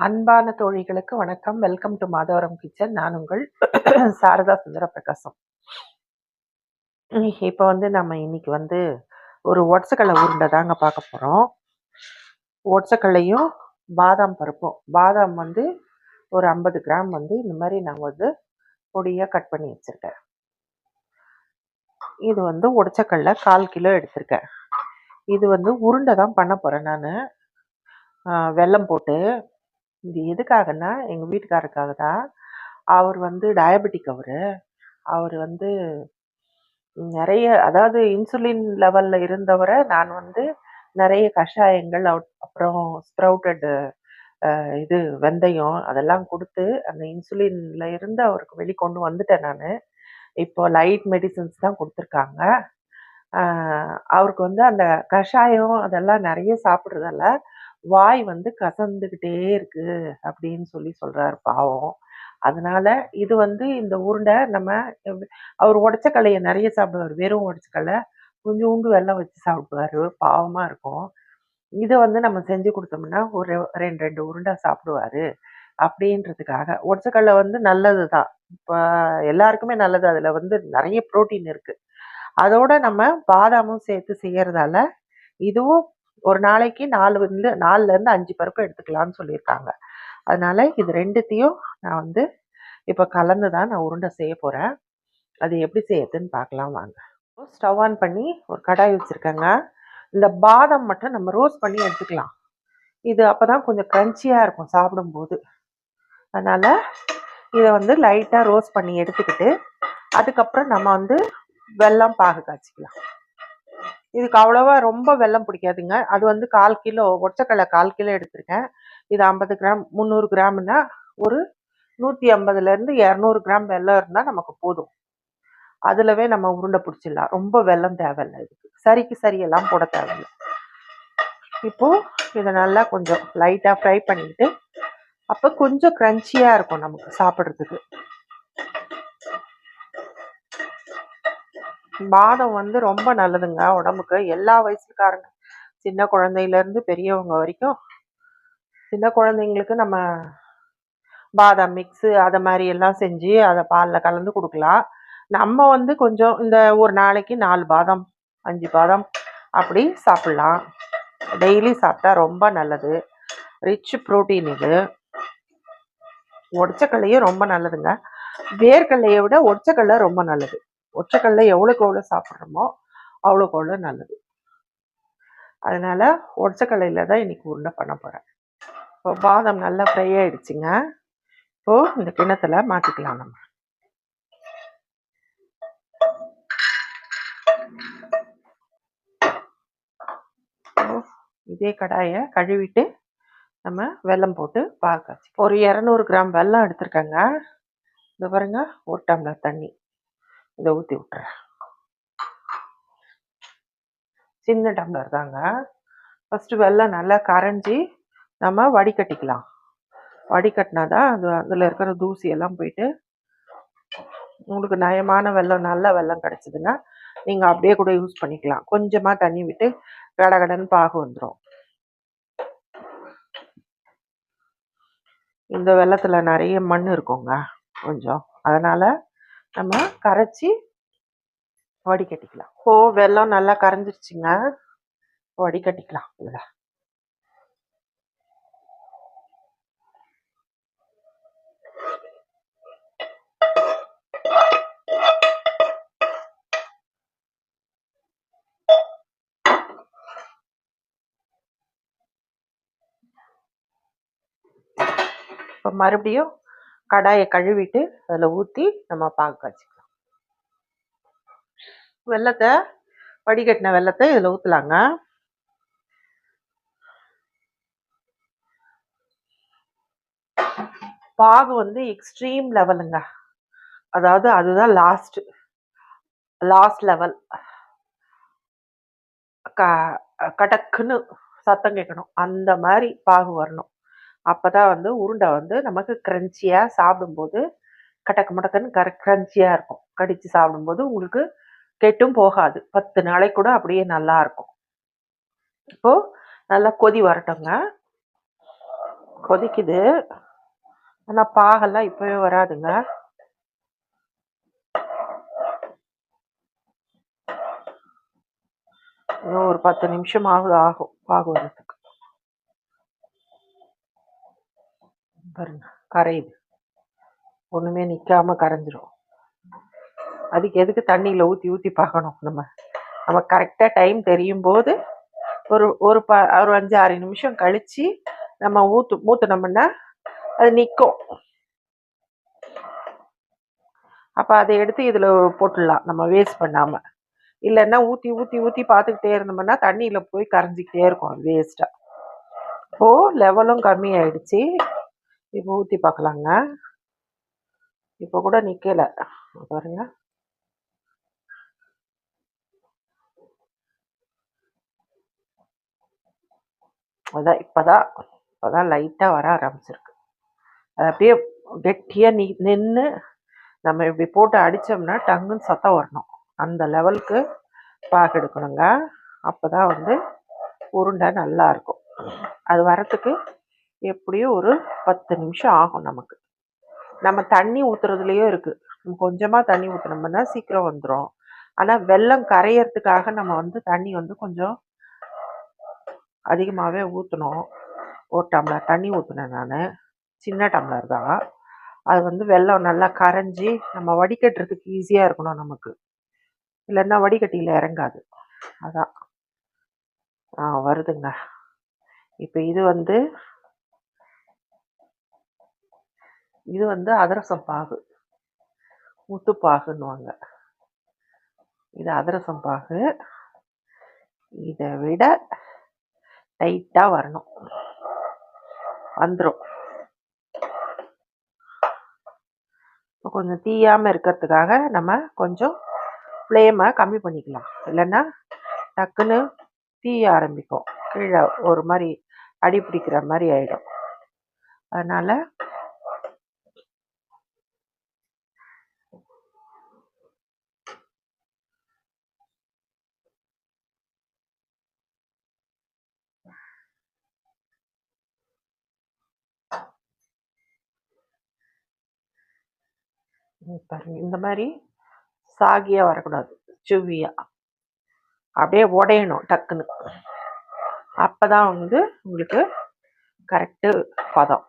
அன்பான தோழிகளுக்கு வணக்கம். Welcome to Madhavaram kitchen. நான் உங்கள் சாரதா சுந்தர பிரகாசம். இப்போ நம்ம இன்னைக்கு ஒரு ஒடச்சக்கடலை உருண்டை தாங்க பார்க்க போகிறோம். ஒடச்சக்கடலையும் பாதாம் பருப்பும். பாதாம் ஒரு 50 கிராம் இந்த மாதிரி நான் பொடியாக கட் பண்ணி வச்சுருக்கேன். இது ஒடச்சக்கடலை 1/4 கிலோ எடுத்திருக்கேன். இது உருண்டை தான் பண்ண போகிறேன் நான், வெல்லம் போட்டு. இது எதுக்காகன்னா எங்கள் வீட்டுக்காரருக்காக தான். அவர் டயபெட்டிக். அவர் நிறைய, அதாவது இன்சுலின் லெவல்ல இருந்தவரை நான் நிறைய கஷாயங்கள் அப்புறம் ஸ்ப்ரவுட்டட் இது வெந்தயம் அதெல்லாம் கொடுத்து அந்த இன்சுலின்ல இருந்து அவருக்கு வெளிக்கொண்டு வந்துட்டேன் நான். இப்போ லைட் மெடிசின்ஸ் தான் கொடுத்துருக்காங்க. அவருக்கு அந்த கஷாயம் அதெல்லாம் நிறைய சாப்பிட்றதால வாய் கசந்துக்கிட்டே இருக்கு அப்படின்னு சொல்றாரு பாவம். அதனால இது இந்த உருண்டை அவர் உடச்சக்கல்லையை நிறைய சாப்பிடுவார். வெறும் உடச்சக்கல்லை கொஞ்சோண்டு வெல்லம் வச்சு சாப்பிடுவாரு, பாவமா இருக்கும். இதை நம்ம செஞ்சு கொடுத்தோம்னா ஒரு 2 உருண்டை சாப்பிடுவாரு அப்படின்றதுக்காக. உடச்சக்கல்லை நல்லது தான், இப்போ எல்லாருக்குமே நல்லது. அதுல நிறைய புரோட்டீன் இருக்கு. அதோட நம்ம பாதாமும் சேர்த்து செய்யறதால இதுவும் ஒரு நாளைக்கு 4ல இருந்து 5 பருப்பு எடுத்துக்கலாம்னு சொல்லியிருக்காங்க. அதனால இது ரெண்டுத்தையும் நான் இப்போ கலந்து தான் நான் உருண்டை செய்ய போகிறேன். அது எப்படி செய்யறதுன்னு பார்க்கலாம் வாங்க. ஸ்டவ் ஆன் பண்ணி ஒரு கடாய் வச்சுருக்கேங்க. இந்த பாதாம் மட்டும் நம்ம ரோஸ்ட் பண்ணி எடுத்துக்கலாம். இது அப்போ தான் கொஞ்சம் க்ரன்ச்சியாக இருக்கும் சாப்பிடும்போது. அதனால் இதை லைட்டாக ரோஸ்ட் பண்ணி எடுத்துக்கிட்டு அதுக்கப்புறம் நம்ம வெல்லம் பாகு காய்ச்சிக்கலாம். இதுக்கு அவ்வளோவா ரொம்ப வெல்லம் பிடிக்காதுங்க. அது 1/4 கிலோ ஒற்றைக்கடலை 1/4 கிலோ எடுத்திருக்கேன். இது 50 கிராம் 300 கிராம்னா ஒரு 150லேருந்து 200 கிராம் வெல்லம் இருந்தால் நமக்கு போதும். அதுலவே நம்ம உருண்டை பிடிச்சிடலாம். ரொம்ப வெல்லம் தேவையில்லை. இதுக்கு சரிக்கு சரியெல்லாம் போட தேவையில்லை. இப்போ இதை நல்லா கொஞ்சம் லைட்டாக ஃப்ரை பண்ணிட்டு அப்போ கொஞ்சம் க்ரன்ச்சியாக இருக்கும் நமக்கு சாப்பிட்றதுக்கு. பாதம் ரொம்ப நல்லதுங்க உடம்புக்கு. எல்லா வயசுக்காரங்க, சின்ன குழந்தையிலேருந்து பெரியவங்க வரைக்கும். சின்ன குழந்தைங்களுக்கு நம்ம பாதாம் மிக்ஸு அதை மாதிரி எல்லாம் செஞ்சு அதை பாலில் கலந்து கொடுக்கலாம். நம்ம கொஞ்சம் இந்த ஒரு நாளைக்கு 4 பாதாம் 5 பாதாம் அப்படி சாப்பிட்லாம். டெய்லி சாப்பிட்டா ரொம்ப நல்லது. ரிச் ப்ரோட்டீன் இது. ஒடச்சக்கல்லையும் ரொம்ப நல்லதுங்க. வேர்க்கடலையை விட ஒடச்சக்கல்லை ரொம்ப நல்லது. ஒற்றைக்கல்லை எவ்வளோக்கு எவ்வளோ சாப்பிட்றோமோ அவ்வளோக்கு அவ்வளோ நல்லது. அதனால ஒடச்சக்கல்லையில் தான் இன்னைக்கு உருண்டை பண்ண போகிறேன். இப்போ பாதாம் நல்லா ஃப்ரை ஆகிடுச்சிங்க. இப்போது இந்த கிண்ணத்துல மாற்றிக்கலாம். நம்ம இதே கடாயை கழுவிட்டு நம்ம வெல்லம் போட்டு பாகு காய்ச்சி ஒரு 200 கிராம் வெல்லம் எடுத்துருக்கேங்க. இந்த பாருங்க, 1 டம்ளர் தண்ணி இதை ஊற்றி விட்டுறேன். சின்ன டம்ளர் தாங்க. ஃபஸ்ட்டு வெல்லம் நல்லா கரைஞ்சி நம்ம வடிகட்டிக்கலாம். வடிகட்டினா தான் அதில் இருக்கிற தூசி எல்லாம் போயிட்டு உங்களுக்கு நயமான வெல்லம், நல்ல வெல்லம் கிடச்சிதுன்னா நீங்கள் அப்படியே கூட யூஸ் பண்ணிக்கலாம். கொஞ்சமாக தண்ணி விட்டு கடகடன்னு பாகு வந்துடும். இந்த வெல்லத்தில் நிறைய மண் இருக்குங்க கொஞ்சம். அதனால் நம்ம கரைச்சி வடிகட்டிக்கலாம். வெல்லம் நல்லா கரைஞ்சிருச்சுங்க. வடிகட்டிக்கலாம். இதில் இப்போ மறுபடியும் கடாயை கழுவிட்டு அதில் ஊற்றி நம்ம பாகு காய்ச்சிக்கலாம். வெல்லத்தை வடிகட்டின வெல்லத்தை இதில் ஊற்றலாங்க. பாகு எக்ஸ்ட்ரீம் லெவலுங்க. அதாவது அதுதான் லாஸ்ட் லெவல். கடக்குன்னு சத்தம் கேட்கணும், அந்த மாதிரி பாகு வரணும். அப்போதான் உருண்டை நமக்கு க்ரன்ச்சியாக சாப்பிடும்போது கடக்கு முடக்குன்னு க்ரன்ச்சியாக இருக்கும். கடித்து சாப்பிடும்போது உங்களுக்கு கெட்டும் போகாது. 10 நாளைக்கு கூட அப்படியே நல்லா இருக்கும். இப்போது நல்லா கொதி வரட்டுங்க. கொதிக்குது. ஆனா பாகெல்லாம் இப்பவே வராதுங்க. இன்னும் ஒரு 10 நிமிஷமாவது ஆகும் பாகு வரதுக்கு. பாருங்க கரையுது. ஒண்ணுமே நிக்காம கரைஞ்சிரும். அதுக்கு எதுக்கு தண்ணியில ஊத்தி ஊத்தி பார்க்கணும் நம்ம? நம்ம கரெக்டா டைம் தெரியும் போது ஒரு ஒரு 5 6 நிமிஷம் கழிச்சு நம்ம ஊத்துனோம்னா அது நிற்கும். அப்ப அதை எடுத்து இதுல போட்டுடலாம் நம்ம வேஸ்ட் பண்ணாம. இல்லைன்னா ஊத்தி ஊத்தி ஊத்தி பார்த்துக்கிட்டே இருந்தோம்னா தண்ணியில போய் கரைஞ்சிக்கிட்டே இருக்கும் அது வேஸ்டா. இப்போ லெவலும் கம்மி ஆயிடுச்சு. இப்போ ஊத்தி பார்க்கலாங்க. இப்போ கூட நிக்கல பாருங்க. அதான் இப்பதான் லைட்டா வர ஆரம்பிச்சிருக்கு. அது அப்படியே கெட்டியா நின்று நம்ம இப்படி போட்டு அடிச்சோம்னா டங்குன்னு சத்தம் வரணும். அந்த லெவலுக்கு பாகு எடுக்கணுங்க. அப்பதான் வந்து உருண்டை நல்லா இருக்கும். அது வரத்துக்கு எப்படியும் ஒரு 10 நிமிஷம் ஆகும் நமக்கு. நம்ம தண்ணி ஊத்துறதுலயும் இருக்கு. நம்ம கொஞ்சமா தண்ணி ஊத்துனோம்னா சீக்கிரம் வந்துடும். ஆனா வெல்லம் கரையறதுக்காக நம்ம வந்து தண்ணி வந்து கொஞ்சம் அதிகமாவே ஊற்றணும். ஒரு டம்ளர் தண்ணி ஊற்றினேன் நான். சின்ன டம்ளர் தான். அது வந்து வெல்லம் நல்லா கரைஞ்சி நம்ம வடிகட்டுறதுக்கு ஈஸியாக இருக்கணும் நமக்கு. இல்லைன்னா வடிகட்டியில் இறங்காது. அதான் வருதுங்க. இப்போ இது வந்து அதிரசம் பாகு, முத்துப்பாகுன்னுவாங்க. இது அதிரசம் பாகு. இதை விட டைட்டாக வரணும். வந்துடும். கொஞ்சம் தீயாமல் இருக்கிறதுக்காக நம்ம கொஞ்சம் ஃப்ளேமை கம்மி பண்ணிக்கலாம். இல்லைன்னா டக்குன்னு தீய ஆரம்பிக்கும். கீழே ஒரு மாதிரி அடி பிடிக்கிற மாதிரி ஆயிடும். அதனால பாருங்க, இந்த மாதிரி சாகியா வரக்கூடாது, சுவியா அப்படியே உடையணும் டக்குன்னு. அப்பதான் வந்து உங்களுக்கு கரெக்டு பதம்.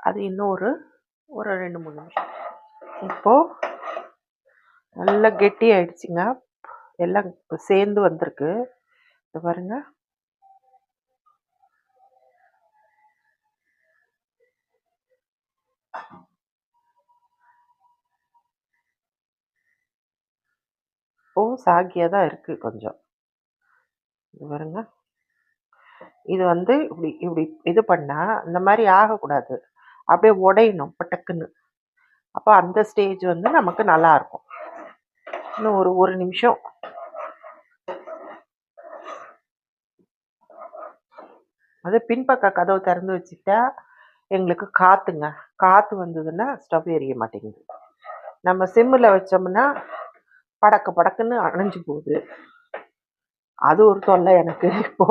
அது இன்னும் ஒரு 2-3 நிமிஷம். இப்போ நல்லா கெட்டி ஆயிடுச்சுங்க. எல்லாம் சேர்ந்து வந்திருக்கு. பாருங்க. இப்போ சாகியா தான் இருக்கு கொஞ்சம். பாருங்க. இது வந்து இப்படி இப்படி இது பண்ணா இந்த மாதிரி ஆகக்கூடாது. அப்படியே உடையணும் பட்டக்குன்னு. அப்போ அந்த ஸ்டேஜ் வந்து நமக்கு நல்லா இருக்கும். இன்னும் ஒரு நிமிஷம். அது பின்பக்க கதவு திறந்து வச்சுட்டா எங்களுக்கு காற்று வந்ததுன்னா ஸ்டவ் எரிய மாட்டேங்குது. நம்ம சிம்மில் வச்சோம்னா படக்குன்னு அணைஞ்சு போகுது. அது ஒரு தொல்லை எனக்கு இப்போ.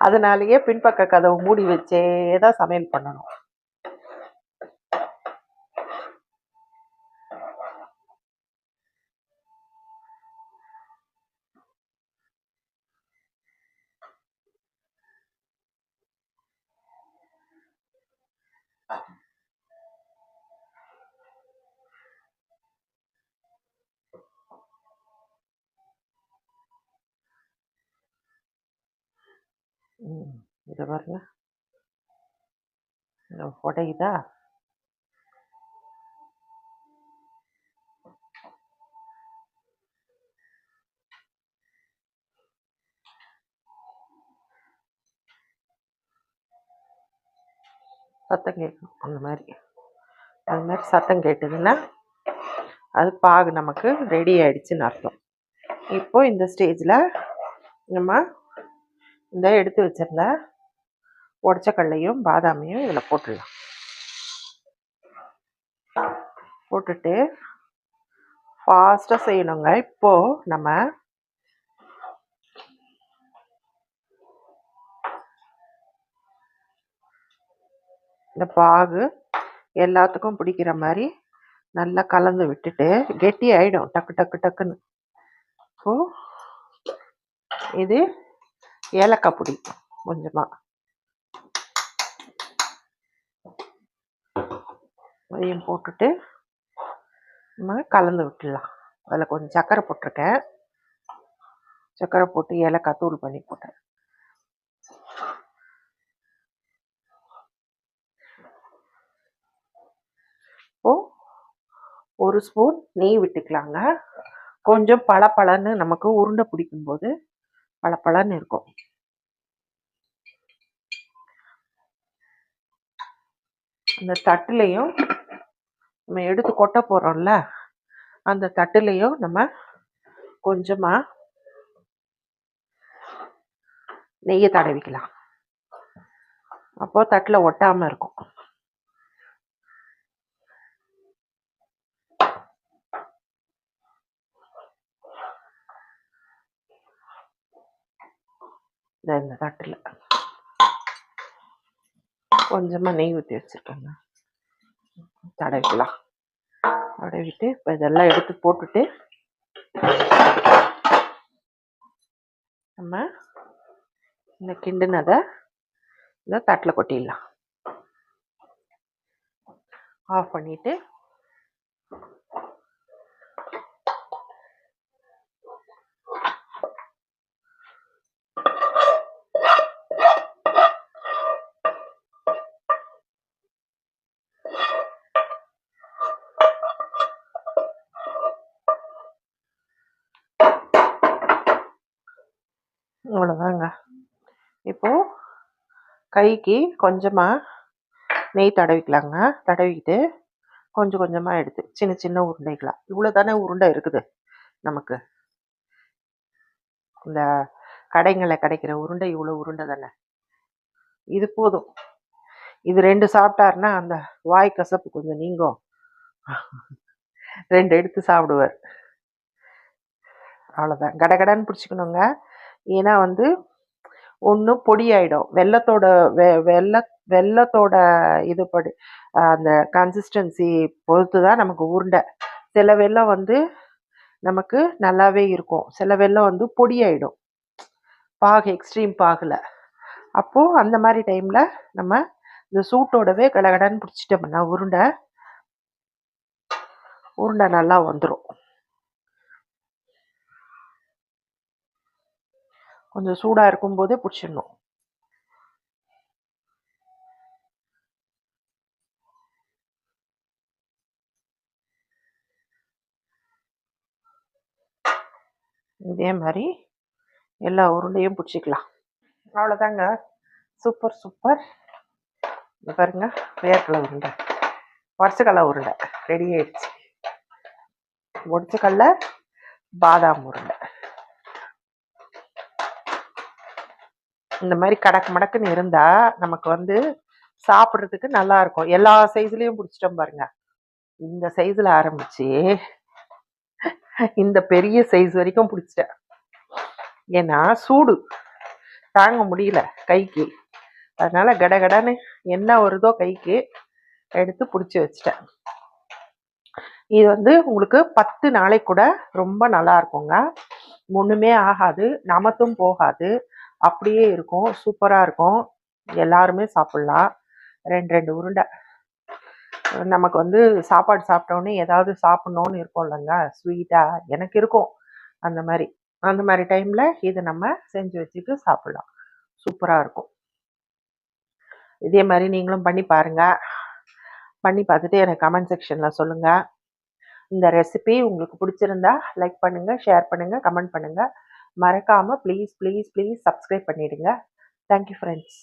அதனாலேயே பின்பக்க கதவு மூடி வச்சே தான் சமையல் பண்ணணும். இதை பாருங்க, உடையுதா? சத்தம் கேட்கணும். அந்த மாதிரி சத்தம் கேட்டதுன்னா அது பாகு நமக்கு ரெடி ஆயிடுச்சுன்னு அர்த்தம். இப்போ இந்த ஸ்டேஜில் நம்ம இந்த எடுத்து வச்சிருந்த உடச்ச கடலையும் பாதாமையும் இதில் போட்டுடலாம். போட்டுட்டு ஃபாஸ்ட்டாக செய்யணுங்க. இப்போ நம்ம இந்த பாகு எல்லாத்துக்கும் பிடிக்கிற மாதிரி நல்லா கலந்து விட்டுட்டு கெட்டி ஆகிடும் டக்கு டக்கு டக்குன்னு. ஸோ இது ஏலக்காய் பொடி கொஞ்சமாக அதையும் போட்டுட்டு நம்ம கலந்து விட்டுடலாம். அதில் கொஞ்சம் சர்க்கரை போட்டிருக்கேன். சர்க்கரை போட்டு ஏலக்காய் தூள் பண்ணி போட்டேன். இப்போ ஒரு ஸ்பூன் நெய் விட்டுக்கலாங்க. கொஞ்சம் பளபளன்னு நமக்கு உருண்டை பிடிக்கும் போது பளபளன்னு இருக்கும். அந்த தட்டுலையும் நம்ம எடுத்து கொட்ட போறோம்ல, அந்த தட்டுலையும் நம்ம கொஞ்சமா நெய்யை தடவிக்கலாம். அப்போ தட்டில் ஒட்டாம இருக்கும். இந்த தட்டில் கொஞ்சமாக நெய் ஊற்றி வச்சுருக்கேங்க, தடவிக்கலாம். தடவிட்டு இப்போ இதெல்லாம் எடுத்து போட்டுட்டு நம்ம இந்த கிண்டுனதை இந்த தட்டில் கொட்டிடலாம். ஆஃப் பண்ணிட்டு அவ்வளோதாங்க. இப்போ கைக்கு கொஞ்சமாக நெய் தடவிக்கலாங்க. தடவிக்கிட்டு கொஞ்சம் கொஞ்சமாக எடுத்து சின்ன சின்ன உருண்டைகளா, இவ்வளோ தானே உருண்டை இருக்குது நமக்கு. இந்த கடைங்களில் கிடைக்கிற உருண்டை இவ்வளோ உருண்டை தானே, இது போதும். இது 2 சாப்பிட்டாருன்னா அந்த வாய் கசப்பு கொஞ்சம் நீங்கும். 2 எடுத்து சாப்பிடுவார். அவ்வளோதான். கடகடன்னு பிடிச்சிக்கணுங்க. ஏன்னா வந்து ஒன்று பொடி ஆகிடும். வெள்ளத்தோட வெள்ளத்தோட இது படி அந்த கன்சிஸ்டன்சி பொறுத்து தான் நமக்கு உருண்டை. சில வெல்லம் வந்து நமக்கு நல்லாவே இருக்கும், சில வெல்லம் வந்து பொடி ஆகிடும் பாகு, எக்ஸ்ட்ரீம் பாகில். அப்போது அந்த மாதிரி டைமில் நம்ம இந்த சூட்டோடவே கடகடன்னு பிடிச்சிட்டோம்னா உருண்டை நல்லா வந்துடும். கொஞ்சம் சூடாக இருக்கும்போதே பிடிச்சிடணும். இதே மாதிரி எல்லா உருண்டையும் பிடிச்சிக்கலாம். அவ்வளோதாங்க. Super super. இந்த பாருங்க, வேர்க்கடலை உருண்டை, வருஷக்கடலை உருண்டை ரெடி ஆயிடுச்சு. ஒடிச்சக்கடலை பாதாம் உருண்டை. இந்த மாதிரி கடக்கு மடக்குன்னு இருந்தா நமக்கு வந்து சாப்பிட்றதுக்கு நல்லா இருக்கும். எல்லா சைஸ்லயும் பிடிச்சிட்டோம் பாருங்க. இந்த சைஸ்ல ஆரம்பிச்சு இந்த பெரிய சைஸ் வரைக்கும் பிடிச்சிட்டேன். ஏன்னா சூடு தாங்க முடியல கைக்கு. அதனால கடகடன்னு என்ன வருதோ கைக்கு எடுத்து பிடிச்சி வச்சிட்டேன். இது வந்து உங்களுக்கு 10 நாளைக்கு கூட ரொம்ப நல்லா இருக்குங்க. ஒண்ணுமே ஆகாது, நமத்தும் போகாது, அப்படியே இருக்கும். சூப்பரா இருக்கும். எல்லாருமே சாப்பிடலாம். 2 உருண்டை. நமக்கு வந்து சாப்பாடு சாப்பிட்டோன்னே ஏதாவது சாப்பிட்ணுன்னு இருக்கும் இல்லைங்க, ஸ்வீட்டா எனக்கு இருக்கும். அந்த மாதிரி டைம்ல இதை நம்ம செஞ்சு வச்சுட்டு சாப்பிடலாம். சூப்பரா இருக்கும். இதே மாதிரி நீங்களும் பண்ணி பாருங்க. பண்ணி பார்த்துட்டு எனக்கு கமெண்ட் செக்ஷன்ல சொல்லுங்க. இந்த ரெசிபி உங்களுக்கு பிடிச்சிருந்தா லைக் பண்ணுங்க, ஷேர் பண்ணுங்க, கமெண்ட் பண்ணுங்க. மறக்காம ப்ளீஸ் ப்ளீஸ் ப்ளீஸ் சப்ஸ்கிரைப் பண்ணிடுங்க. Thank you friends.